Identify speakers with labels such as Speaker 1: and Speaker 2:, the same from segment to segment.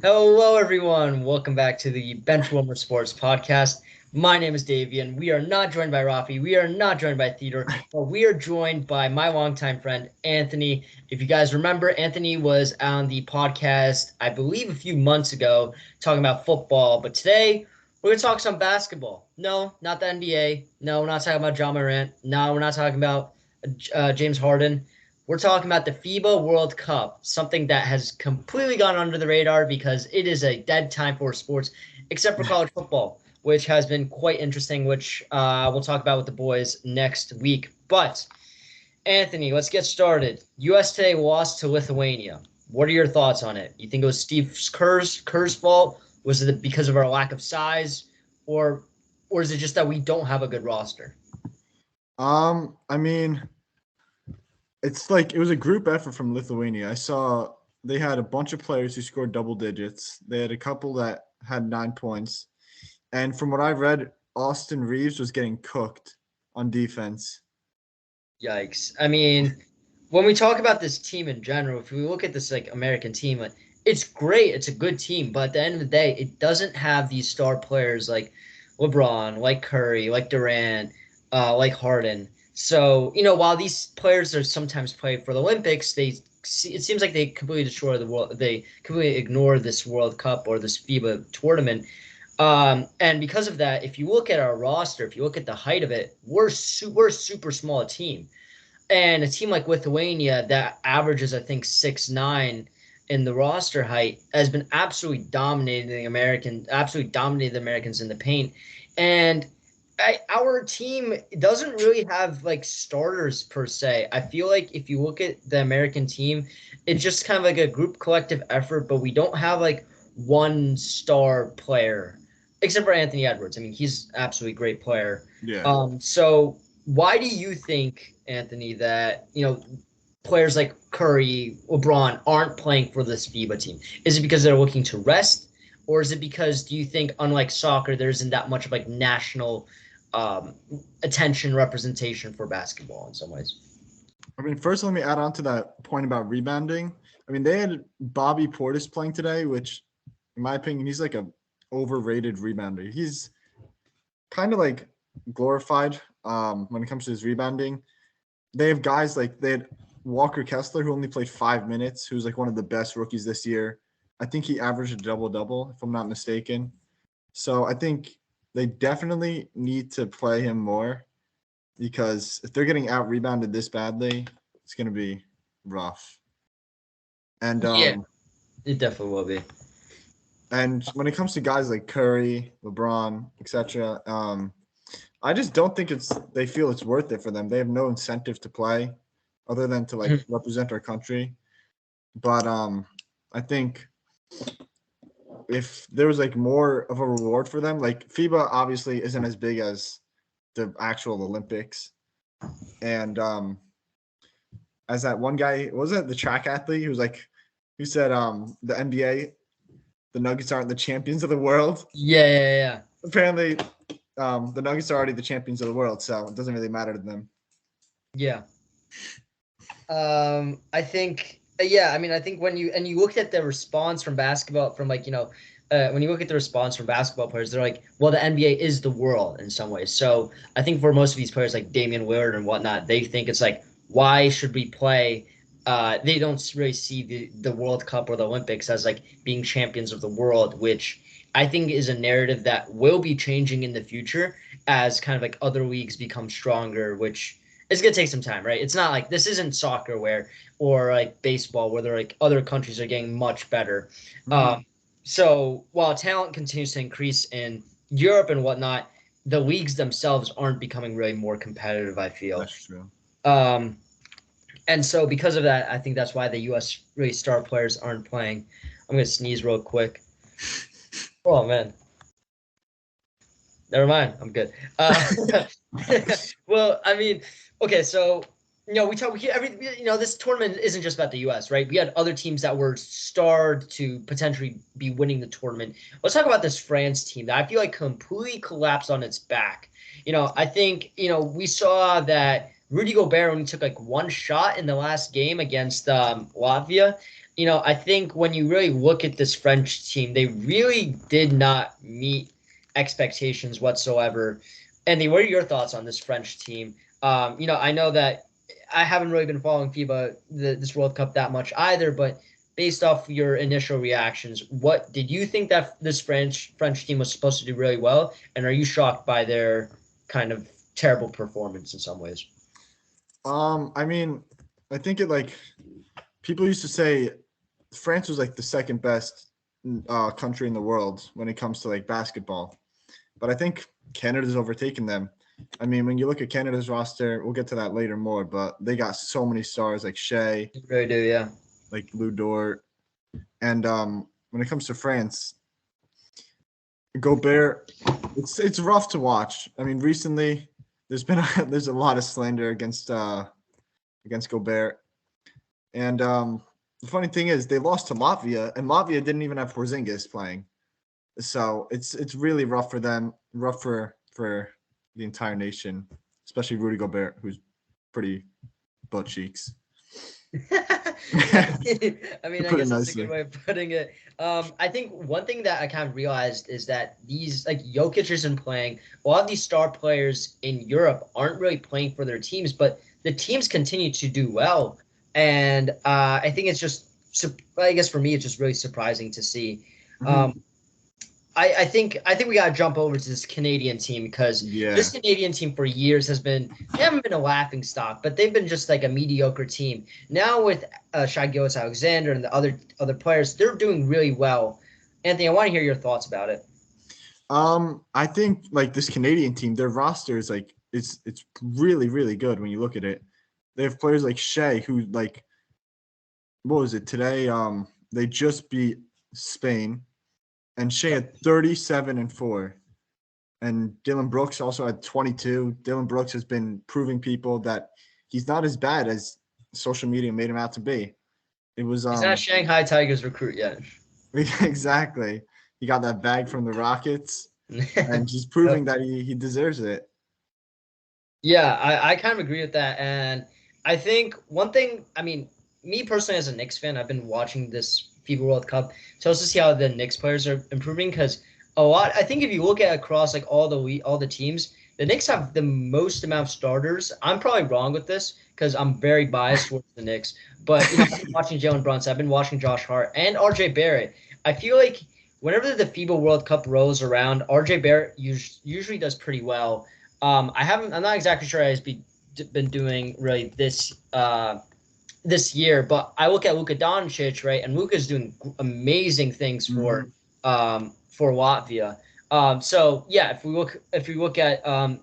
Speaker 1: Hello, everyone. Welcome back to the Benchwarmer Sports Podcast. My name is Davian. We are not joined by Rafi. We are not joined by Theodore, but we are joined by my longtime friend, Anthony. If you guys remember, Anthony was on the podcast, I believe, a few months ago, talking about football. But today, we're going to talk some basketball. No, not the NBA. No, we're not talking about John Morant. No, we're not talking about James Harden. We're talking about the FIBA World Cup, something that has completely gone under the radar because it is a dead time for sports, except for college football, which has been quite interesting, which we'll talk about with the boys next week. But, Anthony, let's get started. US today lost to Lithuania. What are your thoughts on it? You think it was Steve Kerr's fault? Was it because of our lack of size? Or is it just that we don't have a good roster?
Speaker 2: I mean, it's like it was a group effort from Lithuania. I saw they had a bunch of players who scored double digits. They had a couple that had 9 points. And from what I read, Austin Reeves was getting cooked on defense.
Speaker 1: Yikes. I mean, when we talk about this team in general, if we look at this like American team, like, it's great. It's a good team, but at the end of the day, it doesn't have these star players like LeBron, like Curry, like Durant, like Harden. So, while these players are sometimes play for the Olympics, it seems like they completely destroy the world. They completely ignore this World Cup or this FIBA tournament. And because of that, if you look at our roster, if you look at the height of it, we're a super small team. And a team like Lithuania that averages, I think, 6'9" in the roster height has been absolutely dominating the Americans in the paint. And our team doesn't really have like starters per se. I feel like if you look at the American team, it's just kind of like a group collective effort, but we don't have like one star player except for Anthony Edwards. I mean, he's absolutely great player.
Speaker 2: Yeah.
Speaker 1: So why do you think, Anthony, that players like Curry, LeBron aren't playing for this FIBA team? Is it because they're looking to rest, or is it because do you think, unlike soccer, there isn't that much of like national um, attention representation for basketball in some ways?
Speaker 2: I mean, first let me add on to that point about rebounding. I mean, they had Bobby Portis playing today, which in my opinion, he's like a overrated rebounder. He's kind of like glorified when it comes to his rebounding. They have guys like they had Walker Kessler, who only played 5 minutes, who's like one of the best rookies this year. I think he averaged a double-double, if I'm not mistaken. So I think they definitely need to play him more because if they're getting out-rebounded this badly, it's going to be rough. And
Speaker 1: Yeah, it definitely will be.
Speaker 2: and when it comes to guys like Curry, LeBron, etc., I just don't think they feel it's worth it for them. They have no incentive to play other than to like represent our country. But I think if there was like more of a reward for them, like FIBA obviously isn't as big as the actual Olympics. And as that one guy, was it the track athlete who said the NBA, the Nuggets aren't the champions of the world.
Speaker 1: Yeah.
Speaker 2: Apparently the Nuggets are already the champions of the world, so it doesn't really matter to them.
Speaker 1: Yeah. I think, yeah, I mean, I think when you look at the response from basketball, from like, when you look at the response from basketball players, they're like, well, the NBA is the world in some ways. So I think for most of these players like Damian Lillard and whatnot, they think it's like, why should we play? They don't really see the World Cup or the Olympics as like being champions of the world, which I think is a narrative that will be changing in the future as kind of like other leagues become stronger, which it's gonna take some time, right? It's not like this isn't soccer or like baseball where they're like other countries are getting much better.
Speaker 2: Mm-hmm.
Speaker 1: So while talent continues to increase in Europe and whatnot, the leagues themselves aren't becoming really more competitive, I feel.
Speaker 2: That's true.
Speaker 1: Um, and so because of that, I think that's why the U.S. really star players aren't playing. I'm gonna sneeze real quick. Oh man, never mind. I'm good. Well, I mean, okay, so this tournament isn't just about the U.S., right? We had other teams that were starred to potentially be winning the tournament. Let's talk about this France team that I feel like completely collapsed on its back. I think we saw that Rudy Gobert only took like one shot in the last game against Latvia. I think when you really look at this French team, they really did not meet expectations whatsoever. And what are your thoughts on this French team? I know that I haven't really been following FIBA this World Cup that much either, but based off your initial reactions, what did you think that this French team was supposed to do really well? And are you shocked by their kind of terrible performance in some ways?
Speaker 2: I mean, I think it like people used to say France was like the second best country in the world when it comes to like basketball, but I think Canada's overtaken them. I mean, when you look at Canada's roster, we'll get to that later more, but they got so many stars like Shea,
Speaker 1: You really do, yeah.
Speaker 2: like Lou Dort, and when it comes to France, Gobert, it's rough to watch. I mean, recently there's a lot of slander against Gobert, and the funny thing is they lost to Latvia, and Latvia didn't even have Porzingis playing, so it's really rough for them, rough for the entire nation, especially Rudy Gobert, who's pretty butt cheeks.
Speaker 1: I mean, I
Speaker 2: Put it
Speaker 1: guess that's a good
Speaker 2: nicely.
Speaker 1: way of putting it. I think one thing that I kind of realized is that these like Jokic isn't playing. A lot of these star players in Europe aren't really playing for their teams, but the teams continue to do well. And I think it's just, I guess for me, it's just really surprising to see.
Speaker 2: Mhm.
Speaker 1: Um, I think we gotta jump over to this Canadian team because this
Speaker 2: Yeah.
Speaker 1: Canadian team for years they haven't been a laughing stock, but they've been just like a mediocre team. Now with Shai Gilgeous-Alexander and the other players, they're doing really well. Anthony, I want to hear your thoughts about it.
Speaker 2: I think like this Canadian team, their roster is like it's really really good when you look at it. They have players like Shea, who like what was it today? They just beat Spain, and Shea
Speaker 1: Yep.
Speaker 2: had 37-4, and Dylan Brooks also had 22. Dylan Brooks has been proving people that he's not as bad as social media made him out to be. It was
Speaker 1: He's not a Shanghai Tigers recruit yet.
Speaker 2: exactly. He got that bag from the Rockets, and he's proving
Speaker 1: Yep.
Speaker 2: that he deserves it.
Speaker 1: Yeah, I kind of agree with that. And I think one thing, I mean, me personally as a Knicks fan, I've been watching this FIBA World Cup so to see how the Knicks players are improving because I think if you look at across like all the teams, the Knicks have the most amount of starters. I'm probably wrong with this because I'm very biased towards the Knicks. But I've been watching Jalen Brunson, I've been watching Josh Hart and RJ Barrett. I feel like whenever the FIBA World Cup rolls around, RJ Barrett usually does pretty well. I'm not exactly sure how he's been doing really this year, but I look at Luka Doncic, right, and Luka's doing amazing things
Speaker 2: Hmm.
Speaker 1: for Latvia. So yeah, um, if you look at RJ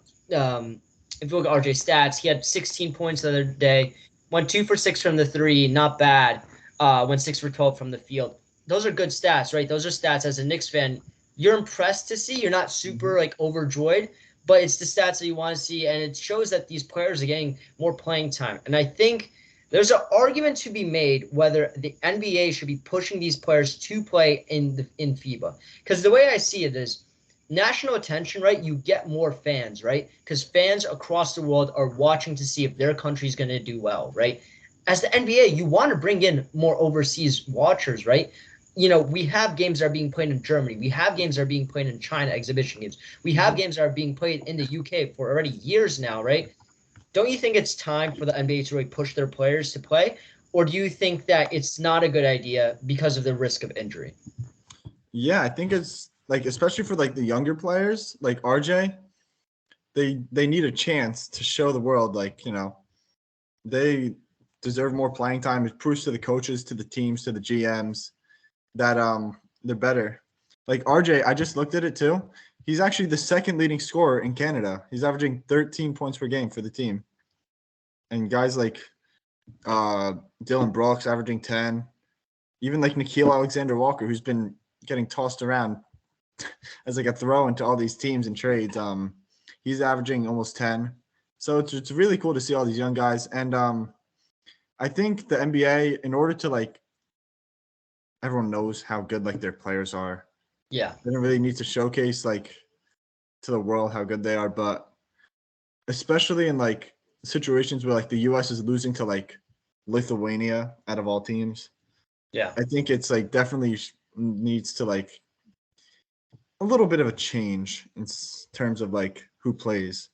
Speaker 1: stats, he had 16 points the other day, went 2 for 6 from the three, not bad. Went 6 for 12 from the field. Those are good stats, right? Those are stats as a Knicks fan you're impressed to see. You're not super like overjoyed, but it's the stats that you want to see, and it shows that these players are getting more playing time. And I think there's an argument to be made whether the NBA should be pushing these players to play in FIBA. Because the way I see it is national attention, right? You get more fans, right? Because fans across the world are watching to see if their country's going to do well, right? As the NBA, you want to bring in more overseas watchers, right? We have games that are being played in Germany. We have games that are being played in China, exhibition games. We have games that are being played in the UK for already years now, right? Don't you think it's time for the NBA to really push their players to play? Or do you think that it's not a good idea because of the risk of injury?
Speaker 2: Yeah, I think it's like especially for like the younger players like RJ, they need a chance to show the world like they deserve more playing time. It proves to the coaches, to the teams, to the GMs that they're better. Like RJ, I just looked at it too. He's actually the second leading scorer in Canada. He's averaging 13 points per game for the team. And guys like uh Dylan Brooks averaging 10, even like Nikhil Alexander Walker, who's been getting tossed around as like a throw into all these teams and trades. He's averaging almost 10. So it's really cool to see all these young guys. And I think the NBA, in order to like everyone knows how good like their players are,
Speaker 1: Yeah.
Speaker 2: they don't really need to showcase like to the world how good they are. But especially in like situations where like the US is losing to like Lithuania out of all teams.
Speaker 1: Yeah.
Speaker 2: I think it's like definitely needs to like a little bit of a change in terms of like who plays,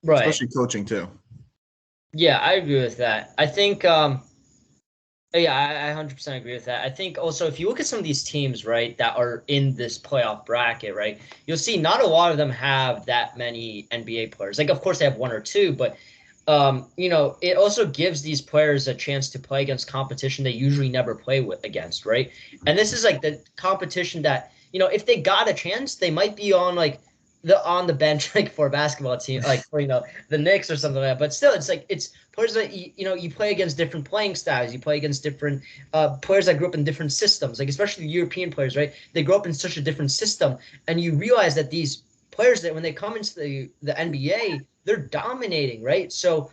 Speaker 1: Right.
Speaker 2: especially coaching too.
Speaker 1: Yeah, I agree with that. I think yeah, I 100% agree with that. I think also if you look at some of these teams, right, that are in this playoff bracket, right, you'll see not a lot of them have that many NBA players. Like, of course, they have one or two, but it also gives these players a chance to play against competition they usually never play with against, right? And this is like the competition that, if they got a chance, they might be on the bench like for a basketball team, like for the Knicks or something like that. But still, it's like it's players that you play against different playing styles. You play against different players that grew up in different systems, like especially the European players, right? They grow up in such a different system, and you realize that these players that when they come into the NBA, they're dominating, right? So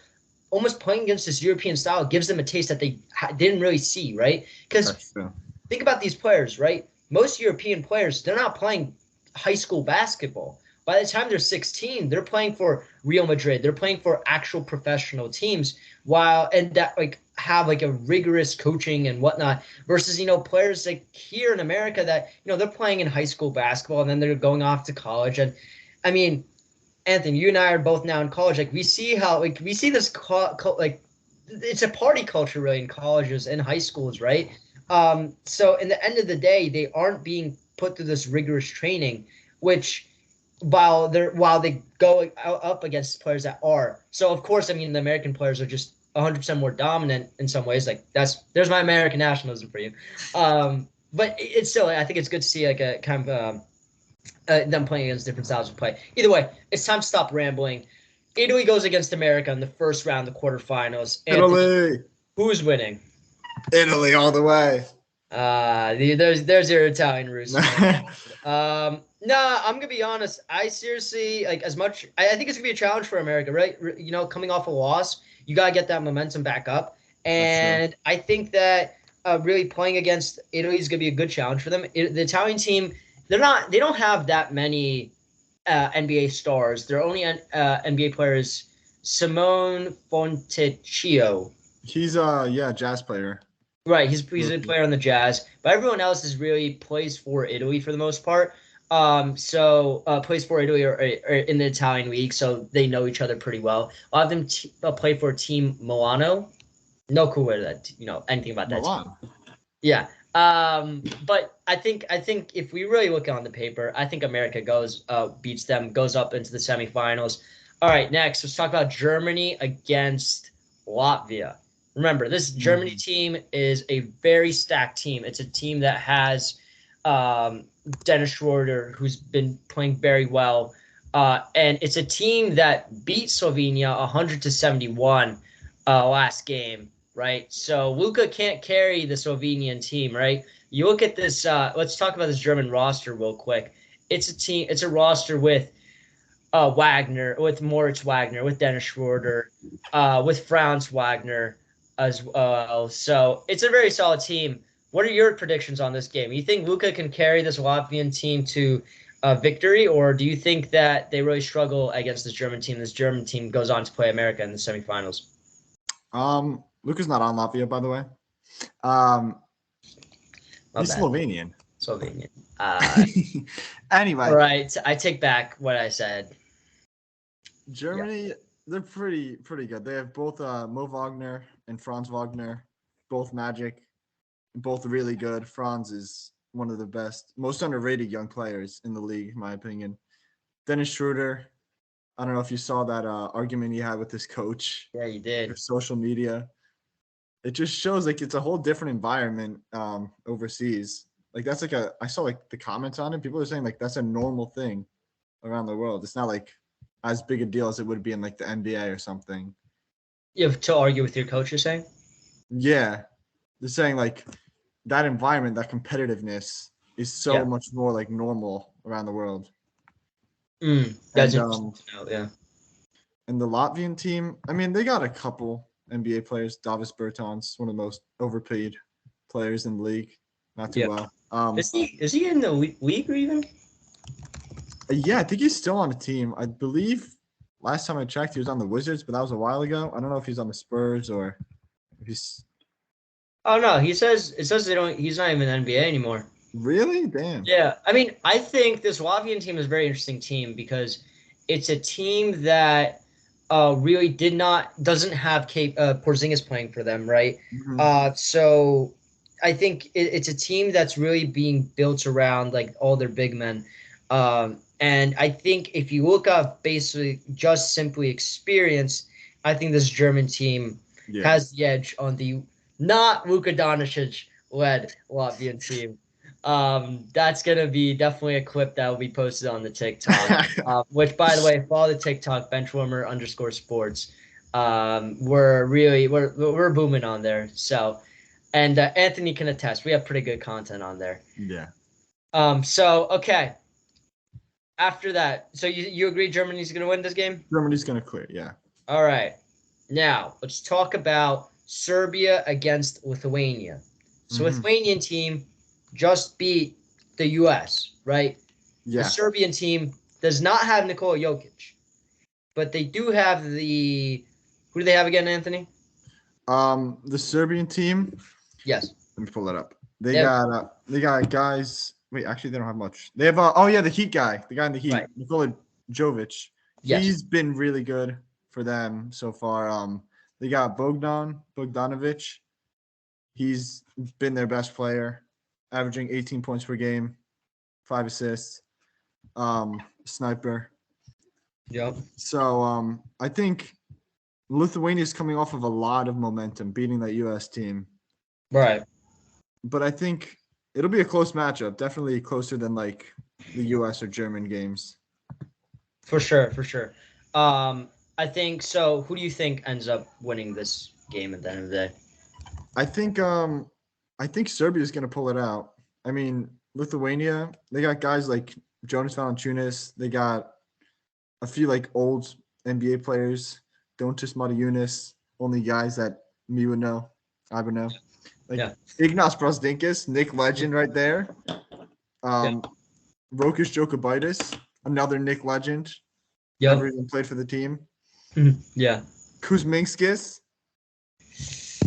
Speaker 1: almost playing against this European style gives them a taste that they didn't really see, right? Because
Speaker 2: That's true.
Speaker 1: think about these players, right? Most European players, they're not playing high school basketball. By the time they're 16, they're playing for Real Madrid. They're playing for actual professional teams and that like have like a rigorous coaching and whatnot versus, players like here in America that, they're playing in high school basketball and then they're going off to college. And I mean, Anthony, you and I are both now in college. Like we see how like we see this like it's a party culture really in colleges and high schools, right? So in the end of the day, they aren't being put through this rigorous training, which while they go up against players that are. So of course, I mean the American players are just 100% more dominant in some ways. Like there's my American nationalism for you. But it's still I think it's good to see like a kind of them playing against different styles of play. Either way, it's time to stop rambling. Italy goes against America in the first round, the quarterfinals. Anthony,
Speaker 2: Italy,
Speaker 1: who's winning?
Speaker 2: Italy all the way.
Speaker 1: There's your Italian roots. I'm gonna be honest. I seriously like as much. I think it's gonna be a challenge for America, right? Coming off a loss, you gotta get that momentum back up.
Speaker 2: That's true.
Speaker 1: And I think that really playing against Italy is gonna be a good challenge for them. The Italian team, they don't have that many NBA stars. Their only NBA players, Simone Fontecchio.
Speaker 2: He's jazz player.
Speaker 1: Right, he's a
Speaker 2: Rookie.
Speaker 1: player on the Jazz, but everyone else is really plays for Italy for the most part. Plays for Italy or in the Italian league, so they know each other pretty well. A lot of them play for Team Milano. No clue where that anything about that team.
Speaker 2: Milan.
Speaker 1: Yeah. But I think if we really look on the paper, I think America beats them, goes up into the semifinals. All right, next let's talk about Germany against Latvia. Remember, this Germany team is a very stacked team. It's a team that has Dennis Schroeder, who's been playing very well, and it's a team that beat Slovenia 100-71 last game. Right, so Luka can't carry the Slovenian team. Right, you look at this. Let's talk about this German roster real quick. It's a team. It's a roster with Wagner, with Moritz Wagner, with Dennis Schroeder, with Franz Wagner as well. So it's a very solid team. What are your predictions on this game? You think Luka can carry this Latvian team to victory, or do you think that they really struggle against this German team? This German team goes on to play America in the semifinals.
Speaker 2: Luka's not on Latvia, by the way. He's
Speaker 1: bad.
Speaker 2: Slovenian.
Speaker 1: Slovenian.
Speaker 2: Anyway.
Speaker 1: All right, I take back what I said.
Speaker 2: Germany, they're pretty good. They have both Mo Wagner and Franz Wagner, both magic, both really good. Franz is one of the best, most underrated young players in the league, in my opinion. Dennis Schroeder, I don't know if you saw that argument he had with his coach.
Speaker 1: Yeah, you did.
Speaker 2: For social media. It just shows like it's a whole different environment overseas. Like that's like I saw like the comments on it. People are saying like that's a normal thing around the world. It's not like as big a deal as it would be in like the NBA or something.
Speaker 1: You have to argue with your coach, you're saying?
Speaker 2: Yeah. They're saying like that environment, that competitiveness is so much more like normal around the world.
Speaker 1: That's interesting to know, yeah.
Speaker 2: And the Latvian team, I mean, they got a couple NBA players. Davis Bertans, one of the most overpaid players in the league. Not too well.
Speaker 1: Is he in the league or even?
Speaker 2: Yeah, I think he's still on the team. I believe last time I checked, he was on the Wizards, but that was a while ago. I don't know if he's on the Spurs or if he's
Speaker 1: Oh no, it says they don't. He's not even in the NBA anymore.
Speaker 2: Really? Damn.
Speaker 1: Yeah, I mean, I think this Latvian team is a very interesting team because it's a team that really doesn't have Porzingis playing for them, right?
Speaker 2: Mhm.
Speaker 1: So I think it's a team that's really being built around like all their big men. And I think if you look up basically just simply experience, I think this German team
Speaker 2: Yeah.
Speaker 1: has the edge on the not Luka Doncic led Latvian team. That's gonna be definitely a clip that will be posted on the TikTok. Which, by the way, follow the TikTok Benchwarmer _ sports. We're booming on there. So, and Anthony can attest, we have pretty good content on there.
Speaker 2: Yeah.
Speaker 1: So okay. After that, so you agree Germany's gonna win this game?
Speaker 2: Germany's gonna clear. Yeah.
Speaker 1: All right. Now let's talk about Serbia against Lithuania. So
Speaker 2: Hmm.
Speaker 1: Lithuanian team just beat the U.S., right? The
Speaker 2: Yeah.
Speaker 1: Serbian team does not have Nikola Jokic, but they do have who do they have again, Anthony?
Speaker 2: The Serbian team.
Speaker 1: Yes.
Speaker 2: Let me pull that up.
Speaker 1: They
Speaker 2: They got guys. Wait, actually, they don't have much. They have oh yeah, the Heat guy, the guy in the Heat,
Speaker 1: right.
Speaker 2: Nikola Jovic.
Speaker 1: Yes.
Speaker 2: He's been really good for them so far. They got Bogdanovic. He's been their best player, averaging 18 points per game, 5 assists. Sniper.
Speaker 1: Yep.
Speaker 2: So I think Lithuania is coming off of a lot of momentum, beating that U.S. team.
Speaker 1: Right.
Speaker 2: But I think it'll be a close matchup. Definitely closer than like the U.S. or German games.
Speaker 1: For sure. For sure. I think so. Who do you think ends up winning this game at the end of the day?
Speaker 2: I think Serbia is going to pull it out. I mean, Lithuania, they got guys like Jonas Valanciunas. They got a few like old NBA players. Dončić Matajunas, only guys that me would know. I would know. Like
Speaker 1: Yeah.
Speaker 2: Ignas Brasdinkas, Nick Legend right there.
Speaker 1: Yeah.
Speaker 2: Um, Rokas Jokubaitis, another Nick Legend. Never
Speaker 1: Yep.
Speaker 2: even played for the team.
Speaker 1: Yeah.
Speaker 2: Kuzminskis.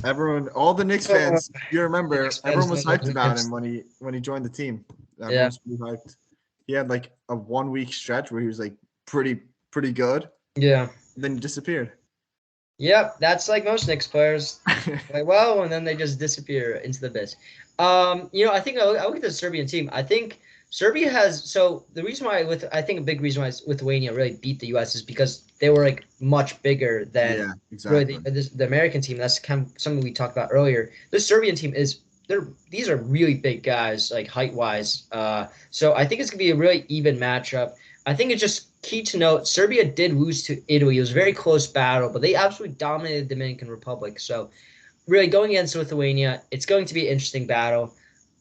Speaker 2: Everyone, all the Knicks
Speaker 1: Uh,
Speaker 2: fans, you
Speaker 1: the
Speaker 2: remember,
Speaker 1: Knicks fans
Speaker 2: everyone was
Speaker 1: don't know
Speaker 2: hyped
Speaker 1: who
Speaker 2: about him
Speaker 1: Knicks.
Speaker 2: when he joined the team. Everyone
Speaker 1: Yeah.
Speaker 2: was pretty hyped. He had like a 1 week stretch where he was like pretty good.
Speaker 1: Yeah.
Speaker 2: Then he disappeared.
Speaker 1: Yep, that's like most Knicks players play well and then they just disappear into the abyss. I think I look at the Serbian team. I think Serbia has the reason why I think a big reason why Lithuania really beat the U.S. is because they were like much bigger than
Speaker 2: Yeah,
Speaker 1: really
Speaker 2: exactly.
Speaker 1: the American team. That's kind of something we talked about earlier. The Serbian team these are really big guys like height wise. So I think it's gonna be a really even matchup. I think it's just key to note Serbia did lose to Italy. It was a very close battle, but they absolutely dominated the Dominican Republic. So, really, going against Lithuania, it's going to be an interesting battle.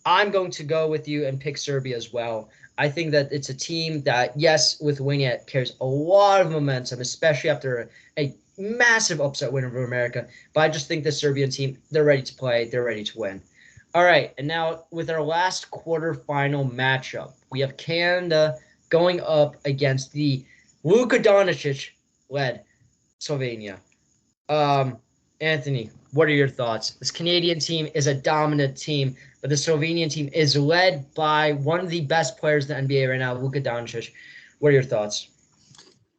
Speaker 1: I'm going to go with you and pick Serbia as well. I think that it's a team that, yes, Lithuania carries a lot of momentum, especially after a massive upset win over America. But I just think the Serbian team, they're ready to play, they're ready to win. All right, and now with our last quarterfinal matchup, we have Canada going up against the Luka Doncic led Slovenia. Um, Anthony, what are your thoughts? This Canadian team is a dominant team, but the Slovenian team is led by one of the best players in the NBA right now, Luka Doncic. What are your thoughts?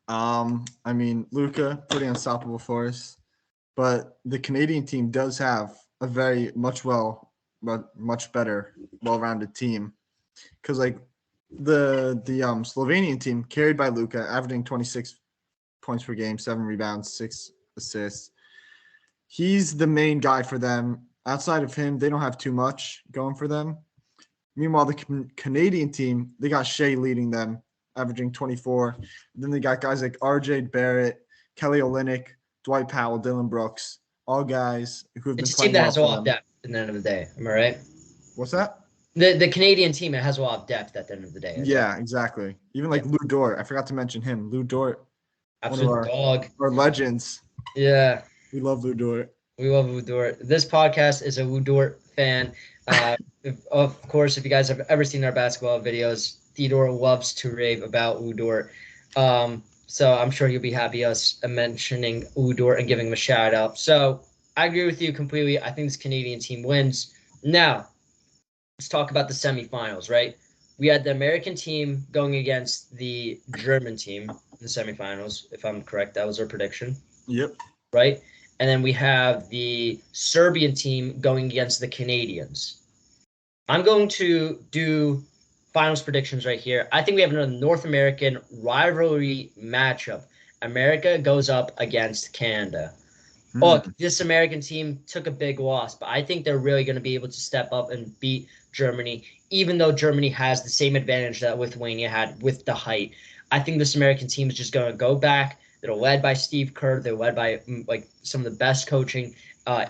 Speaker 2: I mean, Luca, pretty unstoppable for us. But the Canadian team does have a very much better, well-rounded team. Because like the Slovenian team carried by Luca, averaging 26 points per game, 7 rebounds, 6 assists. He's the main guy for them. Outside of him, they don't have too much going for them. Meanwhile, the Canadian team, they got Shea leading them, averaging 24. Then they got guys like RJ Barrett, Kelly Olynyk, Dwight Powell, Dylan Brooks, all guys who have been
Speaker 1: It's a team
Speaker 2: playing
Speaker 1: that
Speaker 2: well
Speaker 1: has a
Speaker 2: for
Speaker 1: lot of
Speaker 2: them.
Speaker 1: depth at the end of the day. Am I right?
Speaker 2: What's that?
Speaker 1: The Canadian team, it has a lot of depth at the end of the day as well.
Speaker 2: Yeah, exactly. Even
Speaker 1: Yeah,
Speaker 2: like Lou Dort. I forgot to mention him. Lou Dort, one of
Speaker 1: absolute dog.
Speaker 2: our legends.
Speaker 1: Yeah.
Speaker 2: We love Lou Dort.
Speaker 1: We love Udort. This podcast is a Udort fan. Of course, if you guys have ever seen our basketball videos, Theodore loves to rave about Udort. So I'm sure he'll be happy us mentioning Udort and giving him a shout out. So I agree with you completely. I think this Canadian team wins. Now, let's talk about the semifinals, right? We had the American team going against the German team in the semifinals, if I'm correct. That was our prediction,
Speaker 2: Yep.
Speaker 1: right? And then we have the Serbian team going against the Canadians. I'm going to do finals predictions right here. I think we have another North American rivalry matchup. America goes up against Canada.
Speaker 2: Hmm.
Speaker 1: Look, this American team took a big loss, but I think they're really going to be able to step up and beat Germany, even though Germany has the same advantage that Lithuania had with the height. I think this American team is just going to go back. They're led by Steve Kerr. They're led by like some of the best coaching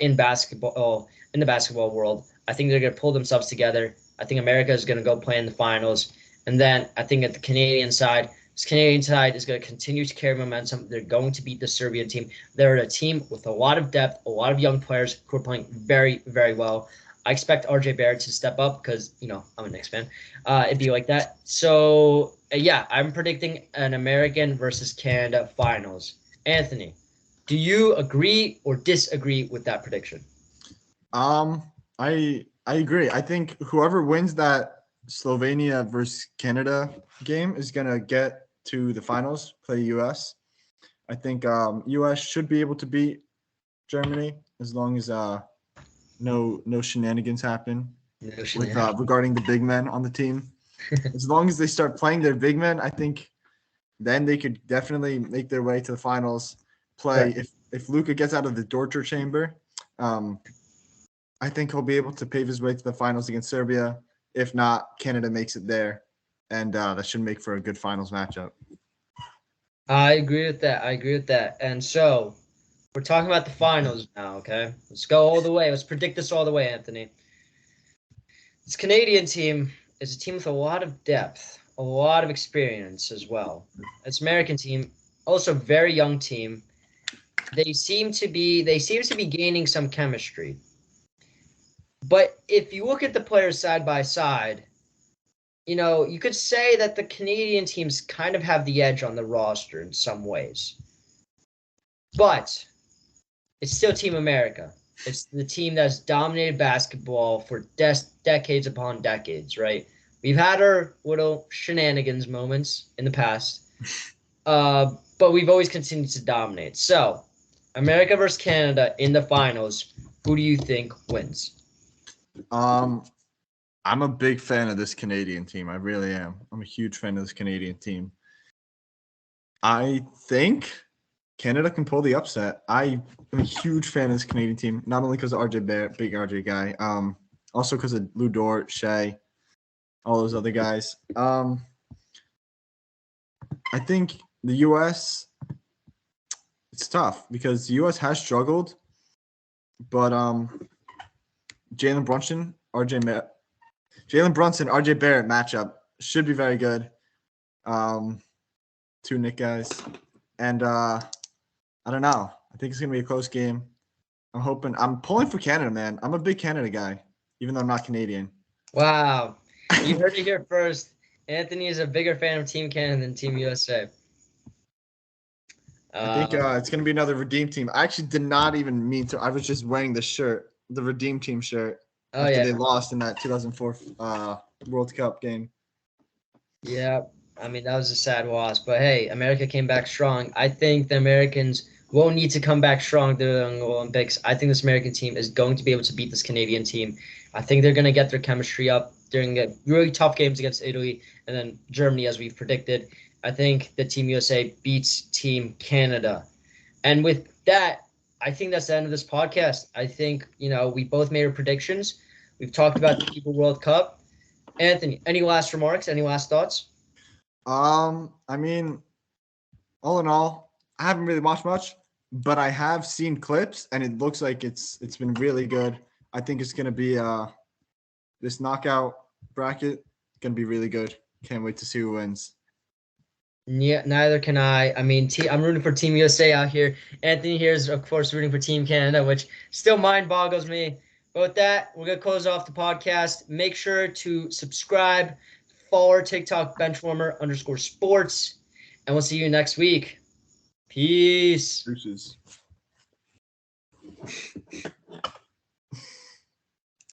Speaker 1: in basketball in the basketball world. I think they're going to pull themselves together. I think America is going to go play in the finals, and then I think at the Canadian side, this Canadian side is going to continue to carry momentum. They're going to beat the Serbian team. They're a team with a lot of depth, a lot of young players who are playing very, very well. I expect RJ Barrett to step up because, I'm a Knicks fan. It'd be like that. So, yeah, I'm predicting an American versus Canada finals. Anthony, do you agree or disagree with that prediction?
Speaker 2: Um, I agree. I think whoever wins that Slovenia versus Canada game is gonna get to the finals, play US. I think US should be able to beat Germany as long as no shenanigans happen
Speaker 1: No
Speaker 2: with
Speaker 1: shenanigans.
Speaker 2: regarding the big men on the team. As long as they start playing their big men, I think then they could definitely make their way to the finals. Play
Speaker 1: Right.
Speaker 2: if Luca gets out of the torture chamber, um, I think he'll be able to pave his way to the finals against Serbia. If not, Canada makes it there, and that should make for a good finals matchup.
Speaker 1: I agree with that. I agree with that. And so we're talking about the finals now, okay? Let's go all the way. Let's predict this all the way, Anthony. This Canadian team is a team with a lot of depth, a lot of experience as well. This American team, also a very young team. They seem to be gaining some chemistry. But if you look at the players side by side, you could say that the Canadian teams kind of have the edge on the roster in some ways. But it's still Team America. It's the team that's dominated basketball for decades upon decades, right? We've had our little shenanigans moments in the past, but we've always continued to dominate. So, America versus Canada in the finals, who do you think wins?
Speaker 2: Um, I'm a big fan of this Canadian team. I really am. I'm a huge fan of this Canadian team. I think Canada can pull the upset. I am a huge fan of this Canadian team, not only because of RJ Barrett, big RJ guy, also because of Lou Dort, Shea, all those other guys. I think the U.S. It's tough because the U.S. has struggled, but Jalen Brunson, Jalen Brunson, RJ Barrett matchup should be very good. Two Nick guys, and I don't know. I think it's gonna be a close game. I'm pulling for Canada, man. I'm a big Canada guy, even though I'm not Canadian.
Speaker 1: Wow. You heard it here first. Anthony is a bigger fan of Team Canada than Team USA.
Speaker 2: I think
Speaker 1: Uh,
Speaker 2: it's going to be another Redeem Team. I actually did not even mean to. I was just wearing the shirt, the Redeem Team shirt,
Speaker 1: oh,
Speaker 2: after
Speaker 1: yeah.
Speaker 2: they lost in that 2004 World Cup game.
Speaker 1: Yeah, I mean, that was a sad loss, but hey, America came back strong. I think the Americans will need to come back strong during the Olympics. I think this American team is going to be able to beat this Canadian team. I think they're going to get their chemistry up during the really tough games against Italy and then Germany, as we've predicted. I think the Team USA beats Team Canada. And with that, I think that's the end of this podcast. I think, we both made our predictions. We've talked about the FIBA World Cup. Anthony, any last remarks? Any last thoughts?
Speaker 2: I mean, all in all, I haven't really watched much, but I have seen clips, and it looks like it's been really good. I think it's going to be this knockout bracket going to be really good. Can't wait to see who wins.
Speaker 1: Yeah, neither can I. I mean, I'm rooting for Team USA out here. Anthony here is, of course, rooting for Team Canada, which still mind boggles me. But with that, we're going to close off the podcast. Make sure to subscribe, follow our TikTok, Benchwarmer_sports, and we'll see you next week. Peace.
Speaker 2: Deuces.